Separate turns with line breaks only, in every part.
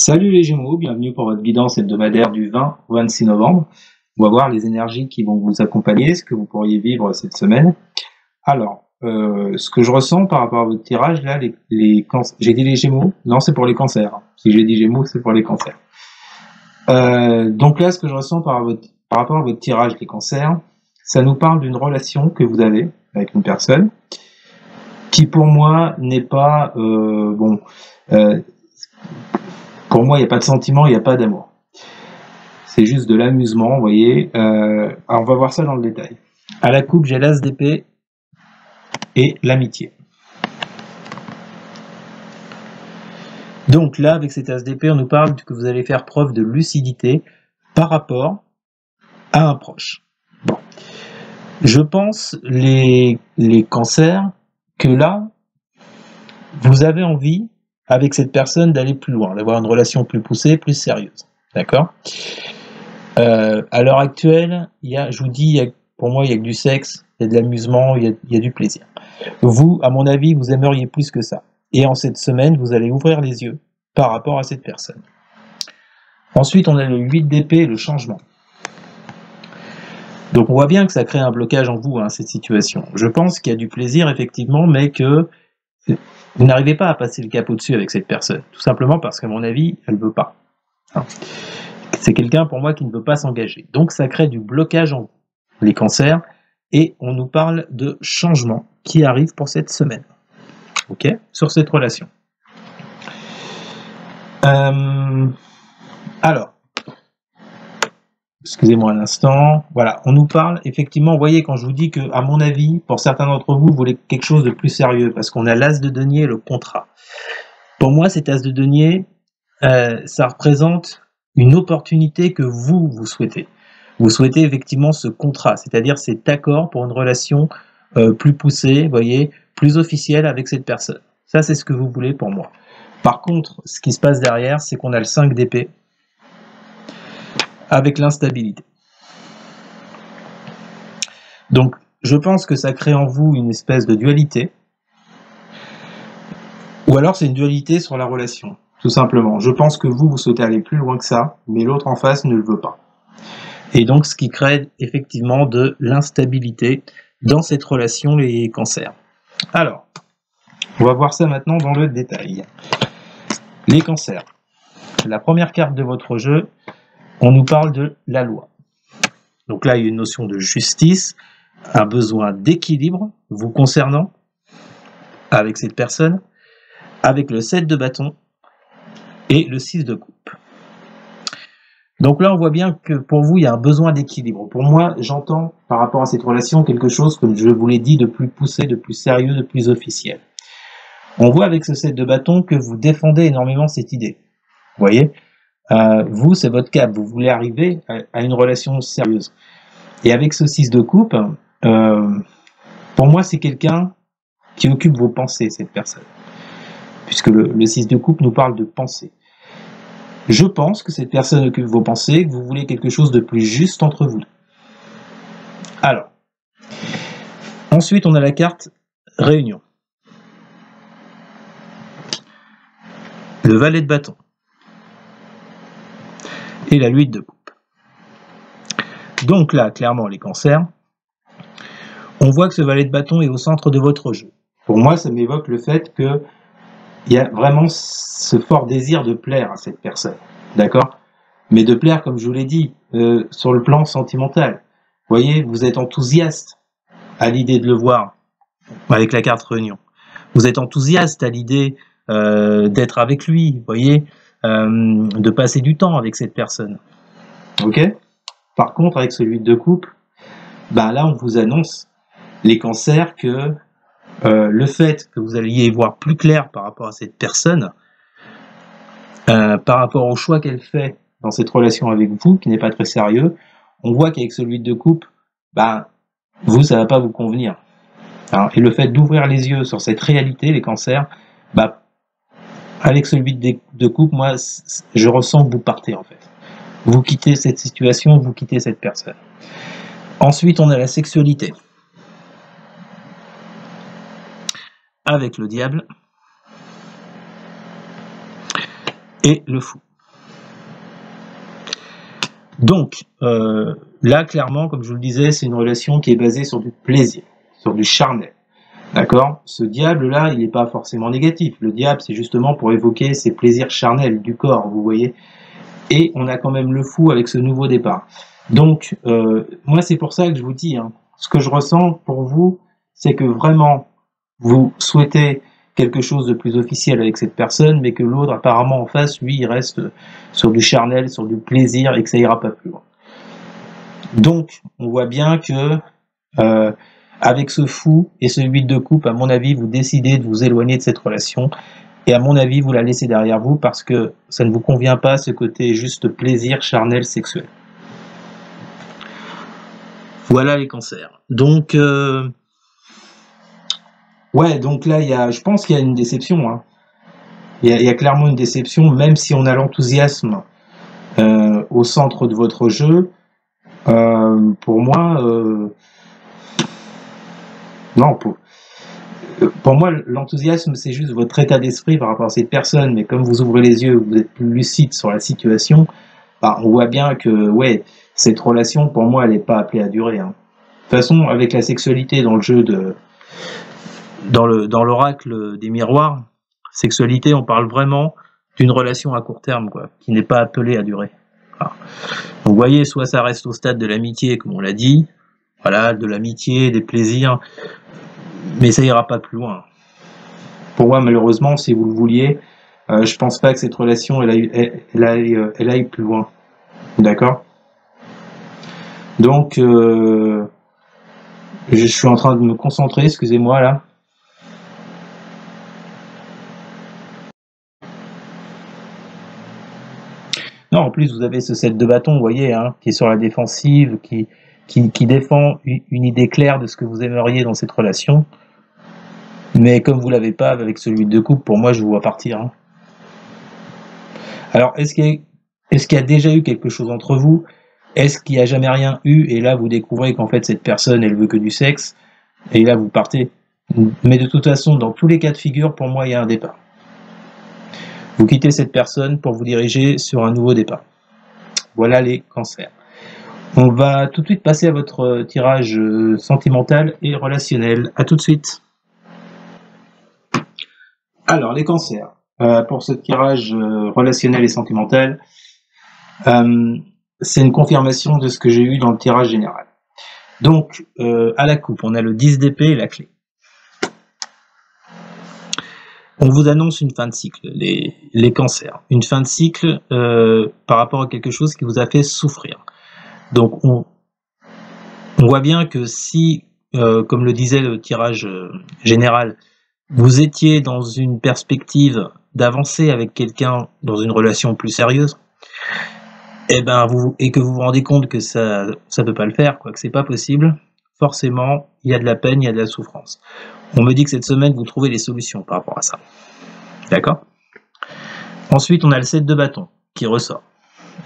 Salut les Gémeaux, bienvenue pour votre guidance hebdomadaire du 20 au 26 novembre. On va voir les énergies qui vont vous accompagner, ce que vous pourriez vivre cette semaine. Alors, ce que je ressens par rapport à votre tirage, là, j'ai dit les Gémeaux? Non, c'est pour les cancers. Si j'ai dit Gémeaux, c'est pour les cancers. Donc là, ce que je ressens par rapport à votre tirage, les cancers, ça nous parle d'une relation que vous avez avec une personne qui, pour moi, n'est pas... pour moi, il n'y a pas de sentiment, il n'y a pas d'amour. C'est juste de l'amusement, vous voyez. Alors on va voir ça dans le détail. À la coupe, j'ai l'as d'épée et l'amitié. Donc là, avec cet as d'épée, on nous parle que vous allez faire preuve de lucidité par rapport à un proche. Bon. Je pense, les cancers, que là, vous avez envie, avec cette personne, d'aller plus loin, d'avoir une relation plus poussée, plus sérieuse. D'accord ? À l'heure actuelle, je vous dis, pour moi, il y a que du sexe, il y a de l'amusement, il y a du plaisir. Vous, à mon avis, vous aimeriez plus que ça. Et en cette semaine, vous allez ouvrir les yeux par rapport à cette personne. Ensuite, on a le 8 d'épée, le changement. Donc on voit bien que ça crée un blocage en vous, cette situation. Je pense qu'il y a du plaisir, effectivement, mais que vous n'arrivez pas à passer le cap au-dessus avec cette personne. Tout simplement parce qu'à mon avis, elle ne veut pas. C'est quelqu'un, pour moi, qui ne veut pas s'engager. Donc ça crée du blocage en vous, les cancers, et on nous parle de changement qui arrive pour cette semaine. Ok ? Sur cette relation. Alors, excusez-moi un instant. Voilà, on nous parle, effectivement, vous voyez, quand je vous dis que, à mon avis, pour certains d'entre vous, vous voulez quelque chose de plus sérieux, parce qu'on a l'as de denier, le contrat. Pour moi, cet as de denier, ça représente une opportunité que vous souhaitez. Vous souhaitez effectivement ce contrat, c'est-à-dire cet accord pour une relation plus poussée, vous voyez, plus officielle avec cette personne. Ça, c'est ce que vous voulez pour moi. Par contre, ce qui se passe derrière, c'est qu'on a le 5 d'épée avec l'instabilité. Donc, je pense que ça crée en vous une espèce de dualité, ou alors c'est une dualité sur la relation, tout simplement. Je pense que vous souhaitez aller plus loin que ça, mais l'autre en face ne le veut pas. Et donc, ce qui crée effectivement de l'instabilité dans cette relation, les cancers. Alors, on va voir ça maintenant dans le détail. Les cancers. La première carte de votre jeu, on nous parle de la loi. Donc là, il y a une notion de justice, un besoin d'équilibre vous concernant avec cette personne, avec le 7 de bâton et le 6 de coupe. Donc là, on voit bien que pour vous, il y a un besoin d'équilibre. Pour moi, j'entends par rapport à cette relation quelque chose, comme je vous l'ai dit, de plus poussé, de plus sérieux, de plus officiel. On voit avec ce 7 de bâton que vous défendez énormément cette idée. Vous voyez, vous, c'est votre cap. Vous voulez arriver à une relation sérieuse. Et avec ce 6 de coupe, pour moi, c'est quelqu'un qui occupe vos pensées, cette personne. Puisque le 6 de coupe nous parle de pensée. Je pense que cette personne occupe vos pensées, que vous voulez quelque chose de plus juste entre vous. Alors, ensuite, on a la carte réunion. Le valet de bâton. Et la 8 de coupe. Donc là, clairement, les cancers, on voit que ce valet de bâton est au centre de votre jeu. Pour moi, ça m'évoque le fait que il y a vraiment ce fort désir de plaire à cette personne, d'accord ? Mais de plaire, comme je vous l'ai dit, sur le plan sentimental. Vous voyez, vous êtes enthousiaste à l'idée de le voir avec la carte réunion. Vous êtes enthousiaste à l'idée d'être avec lui, vous voyez, de passer du temps avec cette personne. Ok ? Par contre, avec ce 8 de coupe, là, on vous annonce, les cancers, que le fait que vous alliez voir plus clair par rapport à cette personne, par rapport au choix qu'elle fait dans cette relation avec vous, qui n'est pas très sérieux, on voit qu'avec ce 8 de coupe, vous, ça va pas vous convenir. Et le fait d'ouvrir les yeux sur cette réalité, les cancers, avec ce 8 de coupe, moi, je ressens que vous partez, en fait. Vous quittez cette situation, vous quittez cette personne. Ensuite, on a la sexualité. Avec le diable et le fou. Donc, là, clairement, comme je vous le disais, c'est une relation qui est basée sur du plaisir, sur du charnel. D'accord? Ce diable-là, il n'est pas forcément négatif. Le diable, c'est justement pour évoquer ces plaisirs charnels du corps, vous voyez. Et on a quand même le fou avec ce nouveau départ. Donc, moi, c'est pour ça que je vous dis, hein, ce que je ressens pour vous, c'est que vraiment, vous souhaitez quelque chose de plus officiel avec cette personne, mais que l'autre, apparemment, en face, lui, il reste sur du charnel, sur du plaisir, et que ça ira pas plus loin. Donc, on voit bien que avec ce fou et ce 8 de coupe, à mon avis, vous décidez de vous éloigner de cette relation. Et à mon avis, vous la laissez derrière vous parce que ça ne vous convient pas, ce côté juste plaisir charnel sexuel. Voilà les cancers. Donc, ouais, donc là, je pense qu'il y a une déception. Hein. Il y a clairement une déception, même si on a l'enthousiasme au centre de votre jeu. Pour moi, non, pour moi, l'enthousiasme, c'est juste votre état d'esprit par rapport à cette personne. Mais comme vous ouvrez les yeux, vous êtes plus lucide sur la situation, bah, on voit bien que, ouais, cette relation, pour moi, elle n'est pas appelée à durer. Hein. De toute façon, avec la sexualité dans le jeu dans l'oracle des miroirs, sexualité, on parle vraiment d'une relation à court terme, quoi, qui n'est pas appelée à durer. Voilà. Donc, vous voyez, soit ça reste au stade de l'amitié, comme on l'a dit, voilà, de l'amitié, des plaisirs, mais ça ira pas plus loin. Pour moi, malheureusement, si vous le vouliez, je pense pas que cette relation elle aille plus loin. D'accord? Donc, je suis en train de me concentrer, excusez-moi là. Non, en plus, vous avez ce set de bâtons, vous voyez, hein, qui est sur la défensive, qui défend une idée claire de ce que vous aimeriez dans cette relation. Mais comme vous l'avez pas avec celui de coupe, pour moi, je vous vois partir. Hein. Alors, est-ce qu'il y a déjà eu quelque chose entre vous? Est-ce qu'il n'y a jamais rien eu? Et là, vous découvrez qu'en fait, cette personne, elle veut que du sexe. Et là, vous partez. Mais de toute façon, dans tous les cas de figure, pour moi, il y a un départ. Vous quittez cette personne pour vous diriger sur un nouveau départ. Voilà les cancers. On va tout de suite passer à votre tirage sentimental et relationnel. À tout de suite. Alors, les cancers. Pour ce tirage relationnel et sentimental, c'est une confirmation de ce que j'ai eu dans le tirage général. Donc, à la coupe, on a le 10 d'épée et la clé. On vous annonce une fin de cycle, les cancers. Une fin de cycle par rapport à quelque chose qui vous a fait souffrir. Donc, on voit bien que si, comme le disait le tirage général, vous étiez dans une perspective d'avancer avec quelqu'un dans une relation plus sérieuse, et que vous vous rendez compte que ça peut pas le faire, quoi, que c'est pas possible, forcément, il y a de la peine, il y a de la souffrance. On me dit que cette semaine, vous trouvez les solutions par rapport à ça. D'accord? Ensuite, on a le 7 de bâton qui ressort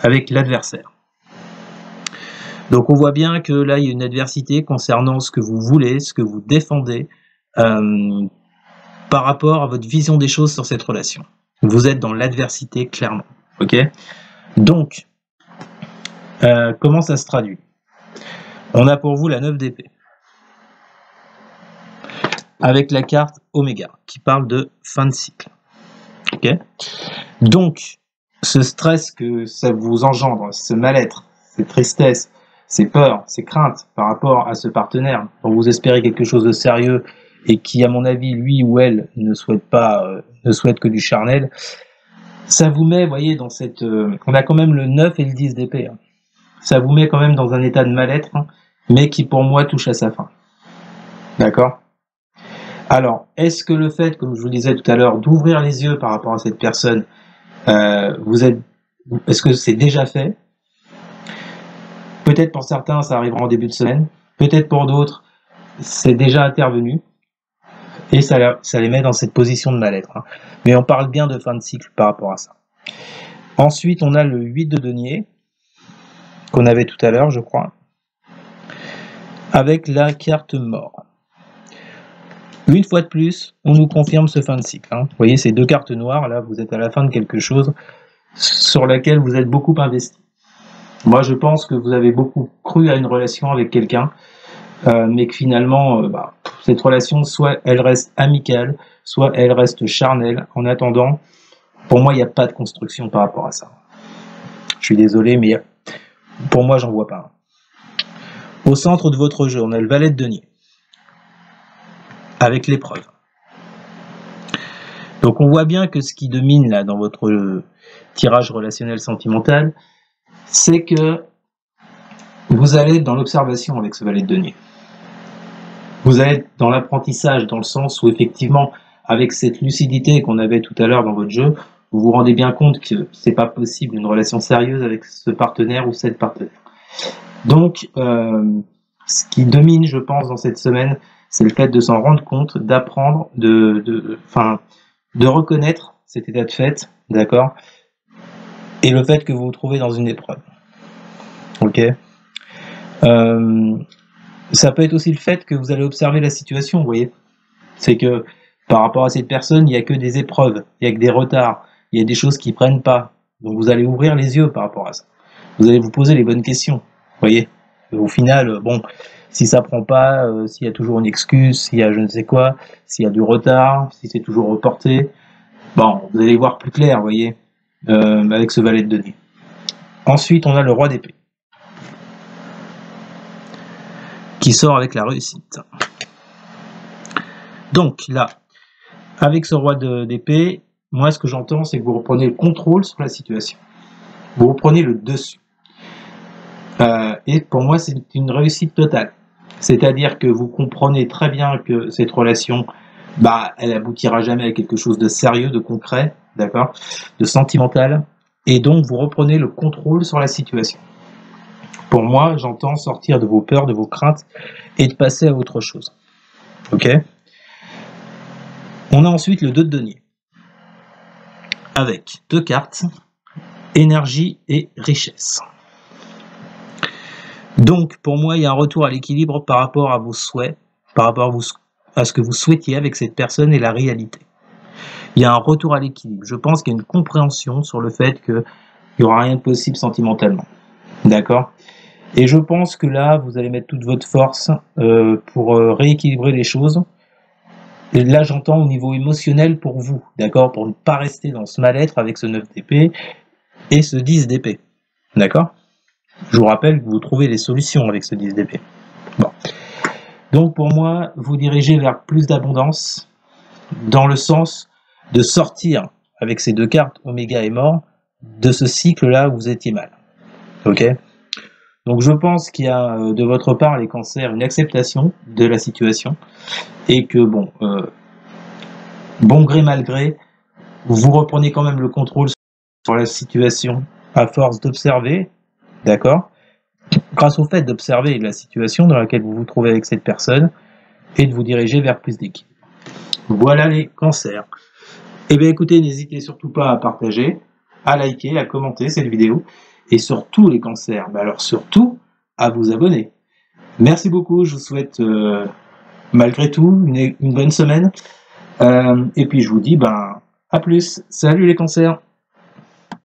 avec l'adversaire. Donc, on voit bien que là, il y a une adversité concernant ce que vous voulez, ce que vous défendez par rapport à votre vision des choses sur cette relation. Vous êtes dans l'adversité, clairement. Ok? Donc, comment ça se traduit? On a pour vous la 9 d'épée avec la carte Oméga qui parle de fin de cycle. Ok? Donc, ce stress que ça vous engendre, ce mal-être, ces tristesses, ces peurs, ces craintes par rapport à ce partenaire dont vous espérez quelque chose de sérieux et qui, à mon avis, lui ou elle ne souhaite que du charnel, ça vous met, vous voyez, dans cette... on a quand même le 9 et le 10 d'épée. Hein. Ça vous met quand même dans un état de mal-être, hein, mais qui, pour moi, touche à sa fin. D'accord? Alors, est-ce que le fait, comme je vous disais tout à l'heure, d'ouvrir les yeux par rapport à cette personne, est-ce que c'est déjà fait? Peut-être pour certains, ça arrivera en début de semaine. Peut-être pour d'autres, c'est déjà intervenu. Et ça les met dans cette position de mal-être. Hein. Mais on parle bien de fin de cycle par rapport à ça. Ensuite, on a le 8 de denier, qu'on avait tout à l'heure, je crois, avec la carte mort. Une fois de plus, on nous confirme ce fin de cycle. Hein. Vous voyez, ces deux cartes noires, là, vous êtes à la fin de quelque chose sur laquelle vous êtes beaucoup investi. Moi, je pense que vous avez beaucoup cru à une relation avec quelqu'un, mais que finalement, cette relation, soit elle reste amicale, soit elle reste charnelle. En attendant, pour moi, il n'y a pas de construction par rapport à ça. Je suis désolé, mais pour moi, j'en vois pas. Au centre de votre jeu, on a le valet de denier, avec l'épreuve. Donc on voit bien que ce qui domine là dans votre tirage relationnel sentimental, c'est que vous allez être dans l'observation avec ce valet de denier. Vous allez être dans l'apprentissage, dans le sens où effectivement, avec cette lucidité qu'on avait tout à l'heure dans votre jeu, vous vous rendez bien compte que c'est pas possible une relation sérieuse avec ce partenaire ou cette partenaire. Donc, ce qui domine, je pense, dans cette semaine, c'est le fait de s'en rendre compte, d'apprendre, de reconnaître cet état de fait, d'accord, et le fait que vous vous trouvez dans une épreuve. Ok. Ça peut être aussi le fait que vous allez observer la situation, vous voyez. C'est que par rapport à cette personne, il n'y a que des épreuves, il n'y a que des retards, il y a des choses qui prennent pas. Donc vous allez ouvrir les yeux par rapport à ça. Vous allez vous poser les bonnes questions, vous voyez. Et au final, bon, si ça prend pas, s'il y a toujours une excuse, s'il y a je ne sais quoi, s'il y a du retard, si c'est toujours reporté, bon, vous allez voir plus clair, vous voyez, avec ce valet de denier. Ensuite, on a le roi d'épée, qui sort avec la réussite. Donc là, avec ce roi d'épée, moi ce que j'entends, c'est que vous reprenez le contrôle sur la situation. Vous reprenez le dessus. Et pour moi, c'est une réussite totale. C'est-à-dire que vous comprenez très bien que cette relation, elle aboutira jamais à quelque chose de sérieux, de concret, d'accord, de sentimental. Et donc, vous reprenez le contrôle sur la situation. Pour moi, j'entends sortir de vos peurs, de vos craintes, et de passer à autre chose. Ok ? On a ensuite le 2 de denier, avec 2 cartes, énergie et richesse. Donc, pour moi, il y a un retour à l'équilibre par rapport à vos souhaits, par rapport à ce que vous souhaitiez avec cette personne et la réalité. Il y a un retour à l'équilibre. Je pense qu'il y a une compréhension sur le fait qu'il n'y aura rien de possible sentimentalement. D'accord ? Et je pense que là, vous allez mettre toute votre force pour rééquilibrer les choses. Et là, j'entends au niveau émotionnel pour vous, d'accord ? Pour ne pas rester dans ce mal-être avec ce 9 d'épée et ce 10 d'épée. D'accord ? Je vous rappelle que vous trouvez les solutions avec ce 10 d'épée. Bon. Donc pour moi, vous dirigez vers plus d'abondance, dans le sens de sortir, avec ces 2 cartes, Oméga et Mort, de ce cycle-là où vous étiez mal. Ok ? Donc je pense qu'il y a de votre part, les cancers, une acceptation de la situation, et que bon gré mal gré, vous reprenez quand même le contrôle sur la situation à force d'observer, d'accord ? Grâce au fait d'observer la situation dans laquelle vous vous trouvez avec cette personne et de vous diriger vers plus d'équilibre. Voilà les cancers. Eh bien écoutez, n'hésitez surtout pas à partager, à liker, à commenter cette vidéo, et surtout les cancers, alors surtout à vous abonner. Merci beaucoup, je vous souhaite malgré tout une bonne semaine, et puis je vous dis à plus. Salut les cancers.